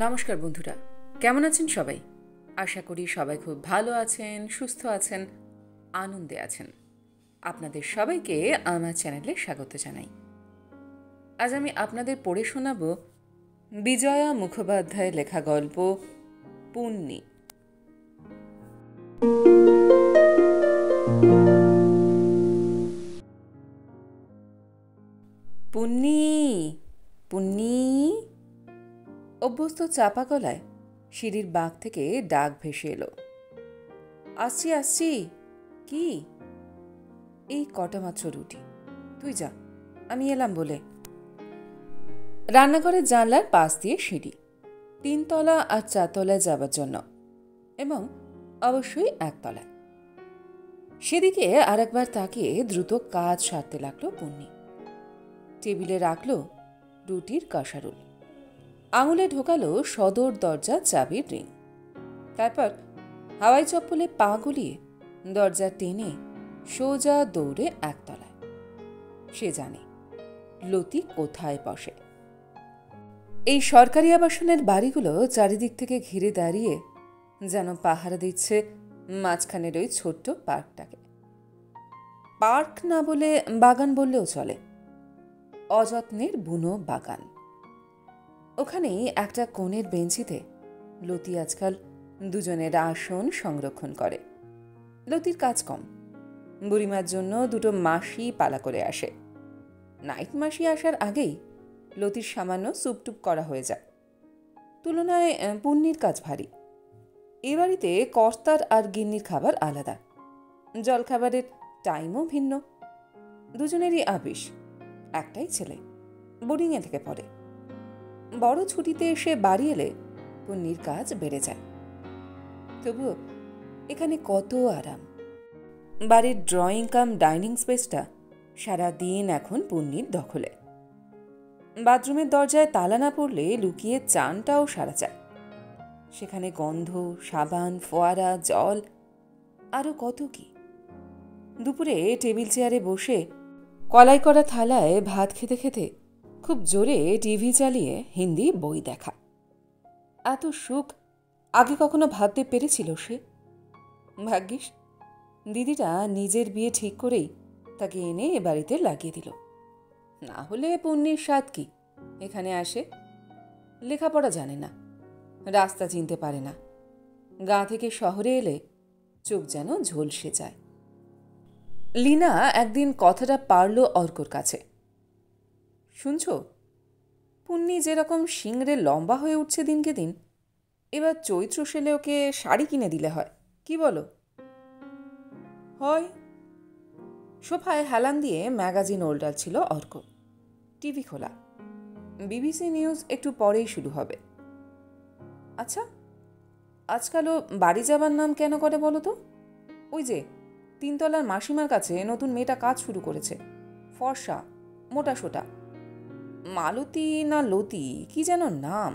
নমস্কার বন্ধুরা, কেমন আছেন সবাই? আশা করি সবাই খুব ভালো আছেন, সুস্থ আছেন, আনন্দে আছেন। আপনাদের সবাইকে আমার চ্যানেলে স্বাগত জানাই। আজ আমি আপনাদের পড়ে শোনাব বিজয়া মুখোপাধ্যায়ের লেখা গল্প পুন্নি। পুন্নি, পুন্নি। অভ্যস্ত চাপা গলায় সিঁড়ির বাঁক থেকে ডাক ভেসে এলো। আসছি আসছি। কি? এই কটা মাত্র রুটি, তুই যা, আমি এলাম বলে। রান্নাঘরের জানলার পাশ দিয়ে সিঁড়ি, 3 তলা আর 4 তলায় যাবার জন্য, এবং অবশ্যই 1 তলায়। সেদিকে আর একবার তাকিয়ে দ্রুত কাজ সারতে লাগলো পুন্নি। টেবিলে রাখলো রুটির কাঁসারুল, আঙুলে ঢোকালো সদর দরজার চাবির রিং। তারপর হাওয়াই চপ্পলে পা গলিয়ে দরজা টেনে সোজা দৌড়ে 1 তলায়। সে জানে লতি কোথায় বসে। এই সরকারি আবাসনের বাড়িগুলো চারিদিক থেকে ঘিরে দাঁড়িয়ে যেন পাহারা দিচ্ছে মাঝখানের ওই ছোট্ট পার্কটাকে। পার্ক না বলে বাগান বললেও চলে, অযত্নের বুনো বাগান। ওখানেই একটা কোণের বেঞ্চিতে লতি আজকাল দুজনের আসন সংরক্ষণ করে। লতির কাজ কম, বুড়িমার জন্য 2টো মাসি পালা করে আসে। নাইট মাসি আসার আগেই লতির সামান্য সুপটুপ করা হয়ে যায়। তুলনায় পুন্নির কাজ ভারী। এ বাড়িতে কর্তার আর গিন্নির খাবার আলাদা, জলখাবারের টাইমও ভিন্ন। দুজনেরই আপিস, একটাই ছেলে, বোর্ডিংয়ে থেকে পড়ে। বড় ছুটিতে এসে বাড়ি এলে পুন্নির কাজ বেড়ে যায়। তবুও এখানে কত আরাম। বাড়ির ড্রয়িং কাম ডাইনিং স্পেসটা সারা দিন এখন পুন্নির দখলে। বাথরুমের দরজায় তালা না পড়লে লুকিয়ে চানটাও সারা যায়। সেখানে গন্ধ, সাবান, ফোয়ারা, জল, আরও কত কি। দুপুরে টেবিল চেয়ারে বসে কলাই করা থালায় ভাত খেতে খেতে খুব জোরে টিভি চালিয়ে হিন্দি বই দেখা। এত সুখ আগে কখনো ভাবতে পেরেছিল সে? ভাগ্যিস দিদিটা নিজের বিয়ে ঠিক করেই তাকে এনে এ বাড়িতে লাগিয়ে দিল। না হলে পুণ্যির স্বাদ কি এখানে আসে? লেখাপড়া জানে না, রাস্তা চিনতে পারে না, গা থেকে শহরে এলে চোখ যেন ঝলসে যায়। লীনা একদিন কথাটা পারল অর্কর কাছে। শুনছ, পুন্নি যেরকম সিংড়ে লম্বা হয়ে উঠছে দিনকে দিন, এবার চৈত্র সেলে ওকে শাড়ি কিনে দিলে হয়, কি বলো? হয়। সোফায় হেলান দিয়ে ম্যাগাজিন ওল্টাচ্ছিল অর্ক। টিভি খোলা, বিবিসি নিউজ একটু পরেই শুরু হবে। আচ্ছা, আজকালও বাড়ি যাবার নাম কেন করে বলো তো? ওই যে 3 তলার মাসিমার কাছে নতুন মেয়েটা কাজ শুরু করেছে, ফর্সা, মোটা সোটা, মালতী না লতি কি যেন নাম।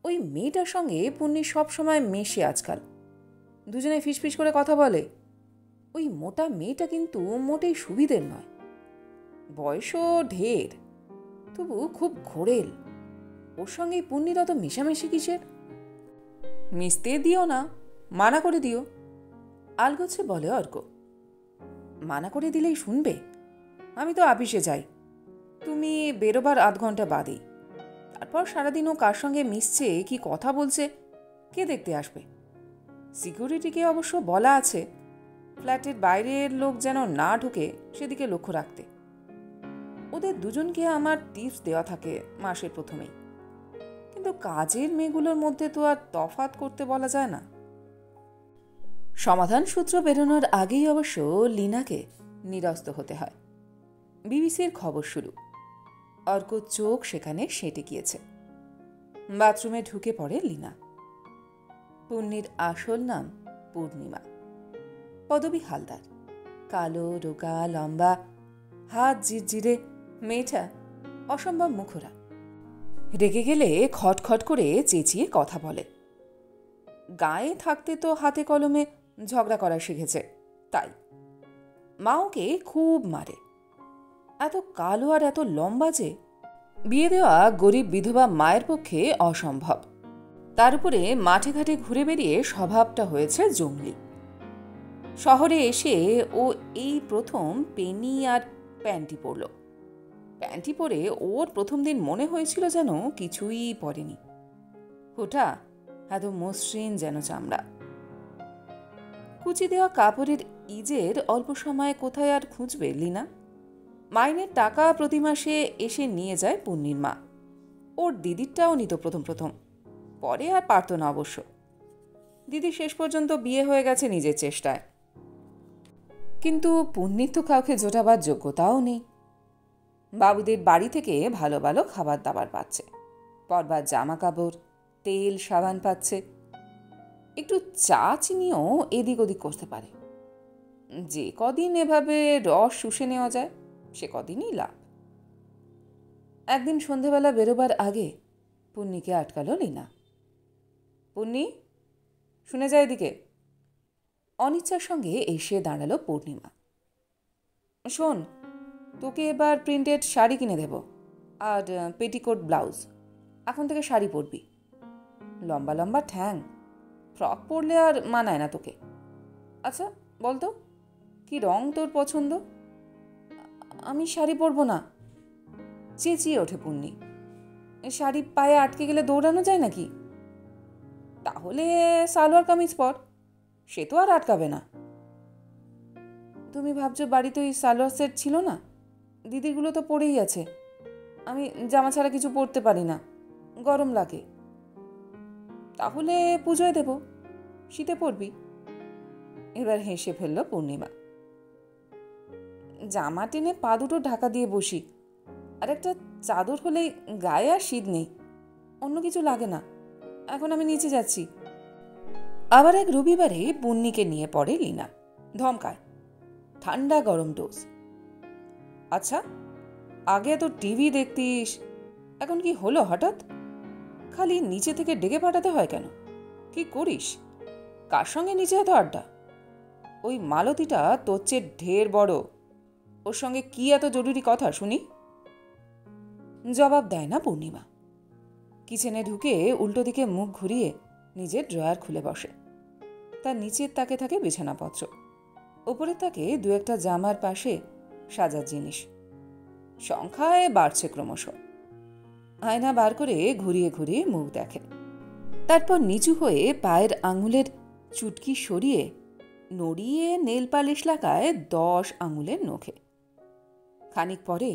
ওই মেয়েটার সঙ্গে পুন্নি সবসময় মেশে আজকাল, দুজনে ফিসফিস করে কথা বলে। ওই মোটা মেয়েটা কিন্তু মোটেই সুবিধের নয়, বয়সও ঢের, তবু খুব ঘোরেল। ওর সঙ্গে পুন্নির অত মেশামেশি কিসের? মিশতে দিও না, মানা করে দিও, আলগোছে বলে অর্ক। মানা করে দিলেই শুনবে? আমি তো আপিসে যাই, তুমি বেরোবার 1/2 ঘন্টা বাদেই। তারপর সারাদিন ও কার সঙ্গে মিশছে, কি কথা বলছে, কে দেখতে আসবে? সিকিউরিটিকে অবশ্য বলা আছে ফ্ল্যাটের বাইরের লোক যেন না ঢুকে সেদিকে লক্ষ্য রাখতে। ওদের দুজনকে আমার টিপস দেওয়া থাকে মাসের প্রথমেই, কিন্তু কাজের মেয়েগুলোর মধ্যে তো আর তফাৎ করতে বলা যায় না। সমাধান সূত্র বেরোনোর আগেই অবশ্য লীনাকে নিরস্ত হতে হয়। বিবিসির খবর শুরু। অর্ক চোখ সেখানে সেঁটে গিয়েছে। বাথরুমে ঢুকে পড়ে লীনা। পুন্নির আসল নাম পূর্ণিমা, পদবী হালদার। কালো, রোগা, লম্বা, হাত জিরজিরে মেয়েটা অসম্ভব মুখরা। রেগে গেলে খটখট করে চেঁচিয়ে কথা বলে। গায়ে থাকতে তো হাতে কলমে ঝগড়া করা শিখেছে, তাই মা ওকে খুব মারে। এত কালো আর এত লম্বা যে বিয়ে দেওয়া গরিব বিধবা মায়ের পক্ষে অসম্ভব। তার উপরে মাঠে ঘাটে ঘুরে বেরিয়ে স্বভাবটা হয়েছে জঙ্গলি। শহরে এসে ও এই প্রথম পেনি আর প্যান্টি পরল। প্যান্টি পরে ওর প্রথম দিন মনে হয়েছিল যেন কিছুই পরেনি। ওটা এত মসৃণ যেন চামড়া। কুচি দেওয়া কাপড়ের ইজের অল্প সময়ে কোথায় আর খুঁজবে লিনা? মাইনের টাকা প্রতি মাসে এসে নিয়ে যায় পুণ্যির মা। ওর দিদিরটাও নিত প্রথম প্রথম, পরে আর পারত না অবশ্য। দিদি শেষ পর্যন্ত বিয়ে হয়ে গেছে নিজের চেষ্টায়। কিন্তু পুণ্যির তো কাউকে জোটাবার যোগ্যতাও নেই। বাবুদের বাড়ি থেকে ভালো ভালো খাবার দাবার পাচ্ছে, পরবার জামা কাপড়, তেল সাবান পাচ্ছে, একটু চা চিনিও এদিক ওদিক করতে পারে। যে কদিন এভাবে রস শুষে নেওয়া যায় সে কদিনই লাভ। একদিন সন্ধেবেলা বেরোবার আগে পুণ্যিকে আটকালো লিনা। পুণ্যি, শুনে যায় এদিকে। অনিচ্ছার সঙ্গে এসে দাঁড়ালো পূর্ণিমা। শোন, তোকে এবার প্রিন্টেড শাড়ি কিনে দেব, আর পেটিকোট ব্লাউজ। এখন থেকে শাড়ি পরবি। লম্বা লম্বা ঠ্যাং, ফ্রক পরলে আর মানায় না তোকে। আচ্ছা বলতো, কি রং তোর পছন্দ? আমি শাড়ি পরবো না, চেঁচিয়ে ওঠে পুণ্যি। শাড়ি পায়ে আটকে গেলে দৌড়ানো যায় নাকি? তাহলে সালোয়ার কামিজ পর, সে তো আর আটকাবে না। তুমি ভাবছো বাড়িতে ওই সালোয়ার সেট ছিল না? দিদিরগুলো তো পরেই আছে। আমি জামা ছাড়া কিছু পরতে পারি না, গরম লাগে। তাহলে পুজোয় দেব, শীতে পরবি। এবার হেসে ফেলল পূর্ণিমা। জামা টেনে পা দুটো ঢাকা দিয়ে বসি, আর একটা চাদর হলেই গায়ে আর শীত নেই, অন্য কিছু লাগে না। এখন আমি নিচে যাচ্ছি। আবার এক রবিবারে পুণ্যিকে নিয়ে পড়ে লিনা। ধমকায়, ঠান্ডা গরম ডোজ। আচ্ছা, আগে এত টিভি দেখতিস, এখন কি হলো হঠাৎ? খালি নিচে থেকে ডেকে পাঠাতে হয় কেন? কি করিস? কার সঙ্গে নিচে এত আড্ডা? ওই মালতীটা তোর চেয়ে ঢের বড়, ওর সঙ্গে কি এত জরুরি কথা শুনি? জবাব দেয় না পূর্ণিমা। কিচেনে ঢুকে উল্টো দিকে মুখ ঘুরিয়ে নিজের ড্রয়ার খুলে বসে। তার নিচের তাকে থাকে বিছানাপত্র, ওপরের তাকে দু একটা জামার পাশে সাজার জিনিস। সংখ্যায় বাড়ছে ক্রমশ। আয়না বার করে ঘুরিয়ে ঘুরিয়ে মুখ দেখে। তারপর নিচু হয়ে পায়ের আঙুলের চুটকি সরিয়ে নড়িয়ে নেল পালিশ লাগায় 10 আঙুলের নখে। খানিক পরে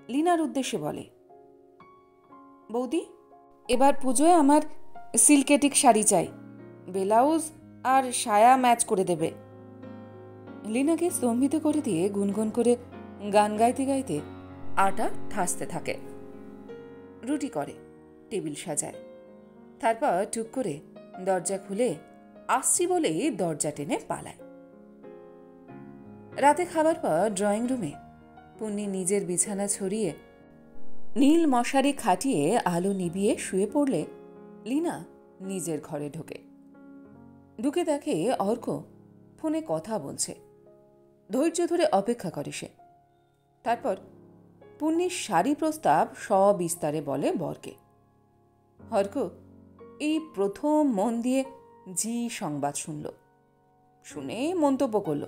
লিনার উদ্দেশ্যে বলে, বৌদি, এবার পুজোয় আমার সিল্কেটিক শাড়ি চাই, ব্লাউজ আর সায়া ম্যাচ করে দেবে। লিনাকে স্তম্ভিত করে দিয়ে গুনগুন করে গান গাইতে গাইতে আটা ঠাসতে থাকে। রুটি করে, টেবিল সাজায়। তারপর টুক করে দরজা খুলে আসছি বলেই দরজা টেনে পালায়। রাতে খাবার পর ড্রয়িং রুমে পুণ্যি নিজের বিছানা ছড়িয়ে নীল মশারি খাটিয়ে আলো নিভিয়ে শুয়ে পড়লে লিনা নিজের ঘরে ঢোকে। ঢুকে দেখে অর্ক ফোনে কথা বলছে। ধৈর্য ধরে অপেক্ষা করে সে। তারপর পুণ্যির শাড়ি প্রস্তাব সবিস্তারে বলে বরকে। অর্ক এই প্রথম মন দিয়ে জি সংবাদ শুনল। শুনে মন্তব্য করল,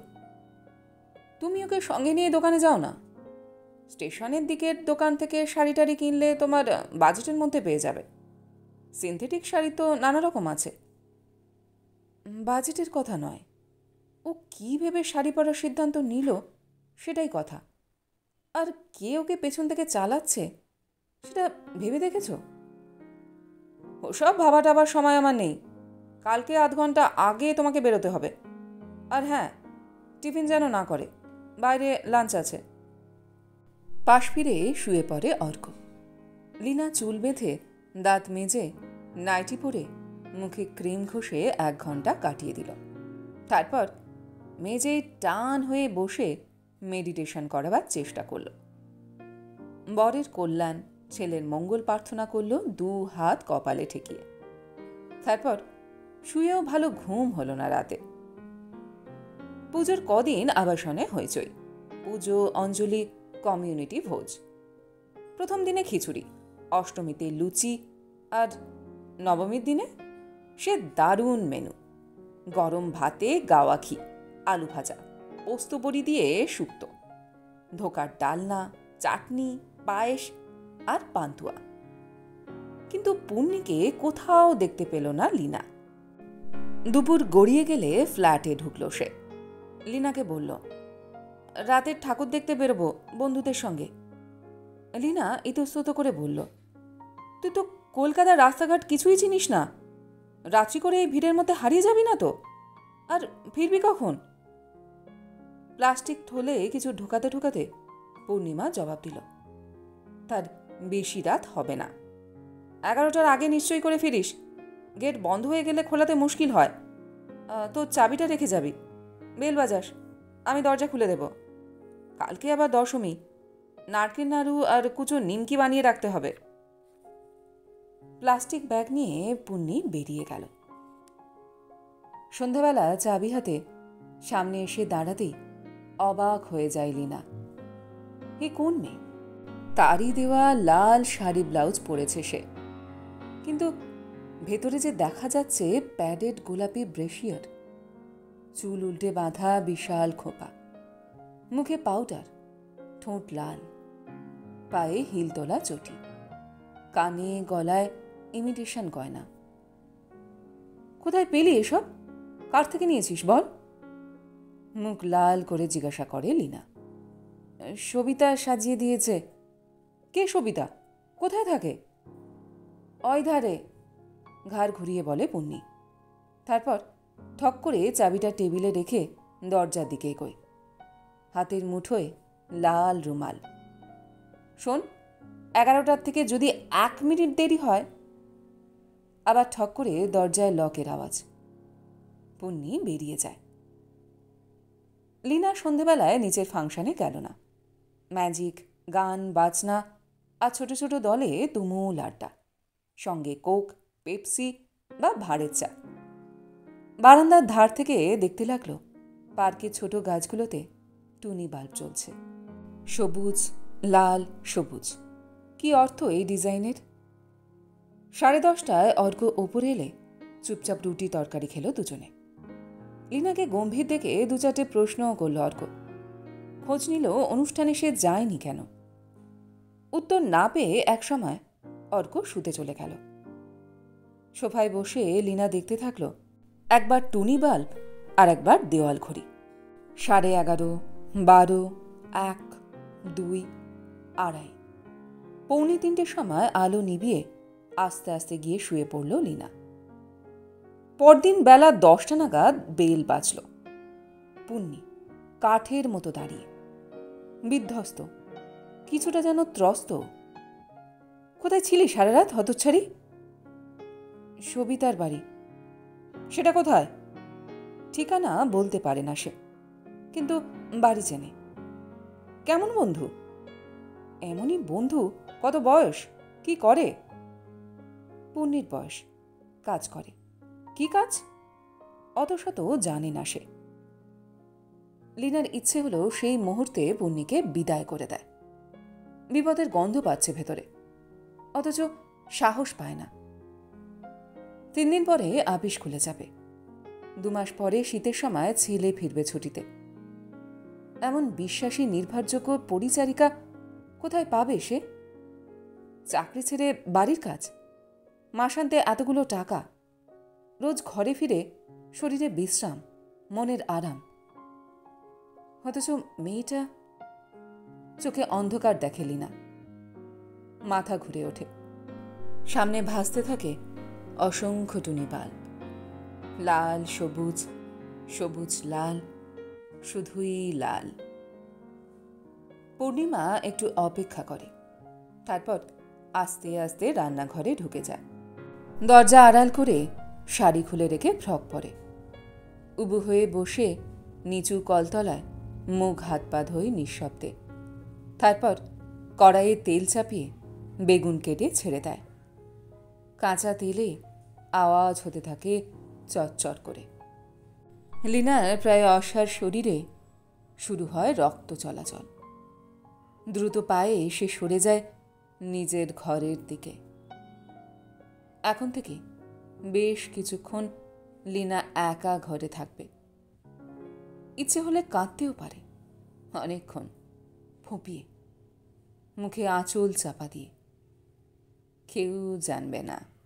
তুমি ওকে সঙ্গে নিয়ে দোকানে যাও না। স্টেশনের দিকের দোকান থেকে শাড়ি টাড়ি কিনলে তোমার বাজেটের মধ্যে পেয়ে যাবে। সিনথেটিক শাড়ি তো নানা রকম আছে। বাজেটের কথা নয়, ও কী ভেবে শাড়ি পরার সিদ্ধান্ত নিল সেটাই কথা। আর কে ওকে পেছন থেকে চালাচ্ছে সেটা ভেবে দেখেছ? ওসব ভাবা টাবার সময় আমার নেই। কালকে আধ ঘন্টা আগে তোমাকে বেরোতে হবে। আর হ্যাঁ, টিফিন যেন না করে, বাইরে লাঞ্চ আছে। পাশ ফিরে শুয়ে পড়ে অর্ক। লিনা চুল বেঁধে দাঁত মেজে নাইটি পরে মুখে ক্রিম ঘষে 1 ঘন্টা কাটিয়ে দিল। তারপর মেজেই টান হয়ে বসে মেডিটেশন করাবার চেষ্টা করল। বরের কল্যাণ, ছেলের মঙ্গল প্রার্থনা করল 2 হাত কপালে ঠেকিয়ে। তারপর শুয়েও ভালো ঘুম হলো না রাতে। পুজোর কদিন আবাসনে হইচই। পুজো, অঞ্জলি, কমিউনিটি ভোজ। প্রথম দিনে খিচুড়ি, অষ্টমীতে লুচি, আর নবমীর দিনে সে দারুণ মেনু। গরম ভাতে গাওয়া ঘি, আলু ভাজা, পোস্ত বড়ি দিয়ে শুক্তো, ধোকার ডালনা, চাটনি, পায়েস আর পান্তুয়া। কিন্তু পুণ্যিকে কোথাও দেখতে পেল না লীনা। দুপুর গড়িয়ে গেলে ফ্ল্যাটে ঢুকল সে। লীনাকে বলল, রাতের ঠাকুর দেখতে বেরোবো বন্ধুদের সঙ্গে। লীনা ইতস্তত করে বলল, তুই তো কলকাতার রাস্তাঘাট কিছুই চিনিস না। রাত্রি করে এই ভিড়ের মধ্যে হারিয়ে যাবি না তো? আর ফিরবি কখন? প্লাস্টিক থলে কিছু ঢোকাতে ঢোকাতে পূর্ণিমা জবাব দিল, তার বেশি রাত হবে না। 11টার আগে নিশ্চয়ই করে ফিরিস। গেট বন্ধ হয়ে গেলে খোলাতে মুশকিল হয়। তোর চাবিটা রেখে যাবি। বেল বাজাস, আমি দরজা খুলে দেব। কালকে আবার দশমী, নারকেল নাড়ু আর কুচো নিমকি বানিয়ে রাখতে হবে। প্লাস্টিক ব্যাগ নিয়ে পুন্নি বেরিয়ে গেল। সন্ধ্যাবেলা চাবি হাতে সামনে এসে দাঁড়াতেই অবাক হয়ে যায় লীনা। এ কোন মেয়ে? তারই দেওয়া লাল শাড়ি ব্লাউজ পরেছে সে, কিন্তু ভেতরে যে দেখা যাচ্ছে প্যাডেড গোলাপি ব্রেশিয়ার, চুল উল্টে বাঁধা বিশাল খোপা, মুখে পাউডার, ঠোঁট লাল, পায়ে হিল তোলা চটি, কানে গলায় ইমিটেশন গয়না। কোথায় পেলি এসব? কার থেকে নিয়েছিস বল? মুখ লাল করে জিজ্ঞাসা করে লীনা। সবিতা সাজিয়ে দিয়েছে। কে সবিতা? কোথায় থাকে? ওই ধারে, ঘাড় ঘুরিয়ে বলে পুন্নি। তারপর ঠক করে চাবিটা টেবিলে রেখে দরজার দিকে এগোয়। হাতের মুঠোয় লাল রুমাল। শোন, 11টার থেকে যদি 1 মিনিট দেরি হয়। আবার ঠক করে দরজায় লকের আওয়াজ। পুন্নি বেরিয়ে যায়। লীনা সন্ধেবেলায় নিচের ফাংশনে গেল না। ম্যাজিক, গান, বাজনা আর ছোট ছোট দলে তুমুল আড্ডা, সঙ্গে কোক, পেপসি বা ভাঁড়ের চা। বারান্দার ধার থেকে দেখতে লাগলো পার্কের ছোট গাছগুলোতে টুনি বাল্ব জ্বলছে। সবুজ, লাল, সবুজ। কি অর্থ এই ডিজাইনের? 10:30টায় অর্ঘ্য ওপরে এলে চুপচাপ রুটি তরকারি খেল দুজনে। লীনাকে গম্ভীর দেখে 2-4টে প্রশ্নও করল অর্ঘ্য। খোঁজ নিল অনুষ্ঠানে সে যায়নি কেন। উত্তর না পেয়ে একসময় অর্ঘ্য শুতে চলে গেল। সোফায় বসে লীনা দেখতে থাকলো একবার টুনি বাল্ব আর একবার দেওয়াল ঘড়ি। 11:30, 12, 1, 2, 2:30। 2:45 সময় আলো নিভিয়ে আস্তে আস্তে গিয়ে শুয়ে পড়ল লীনা। পরদিন বেলা 10টা নাগাদ বেল বাজল। পুন্নি কাঠের মতো দাঁড়িয়ে, বিধ্বস্ত, কিছুটা যেন ত্রস্ত। কোথায় ছিলি সারা রাত হতচ্ছাড়ি? সবিতার বাড়ি। সেটা কোথায়? ঠিকানা বলতে পারে না সে, কিন্তু বাড়ি চেনে। কেমন বন্ধু? এমনই বন্ধু। কত বয়স? কি করে? পুন্নির বয়স, কাজ করে। কি কাজ? অত শত জানে না সে। লীনার ইচ্ছে হলো সেই মুহূর্তে পুন্নিকে বিদায় করে দেয়। বিপদের গন্ধ পাচ্ছে ভেতরে, অথচ সাহস পায় না। 3 দিন পরে আপিস খুলে যাবে। 2 মাস পরে শীতের সময় ছেলে ফিরবে ছুটিতে। এমন বিশ্বাসী নির্ভরযোগ্য পরিচারিকা কোথায় পাবে সে? চাকরি ছেড়ে বাড়ির কাজ, মাসান্তে এতগুলো টাকা, রোজ ঘরে ফিরে শরীরে বিশ্রাম, মনের আরাম। অথচ মেয়েটা। চোখে অন্ধকার দেখে লীনা। মাথা ঘুরে ওঠে। সামনে ভাসতে থাকে অসংখ্য টুনি বাল্ব, লাল সবুজ, সবুজ লাল, শুধুই লাল। পূর্ণিমা একটু অপেক্ষা করে, তারপর আস্তে আস্তে রান্নাঘরে ঢুকে যায়। দরজা আড়াল করে শাড়ি খুলে রেখে ফ্রক পরে। উবু হয়ে বসে নিচু কলতলায় মুখ হাত পা ধোয় নিঃশব্দে। তারপর কড়াইয়ে তেল চাপিয়ে বেগুন কেটে ছেড়ে দেয়। কাঁচা তেলে আওয়াজ হতে থাকে চটচট করে। লীনার প্রায় অসার শরীরে শুরু হয় রক্ত চলাচল। দ্রুত পায়ে সে সরে যায় নিজের ঘরের দিকে। এখন থেকে বেশ কিছুক্ষণ লীনা একা ঘরে থাকবে। ইচ্ছে হলে কাঁদতেও পারে, অনেকক্ষণ ফুঁপিয়ে, মুখে আঁচল চাপা দিয়ে। কেউ জানবে না।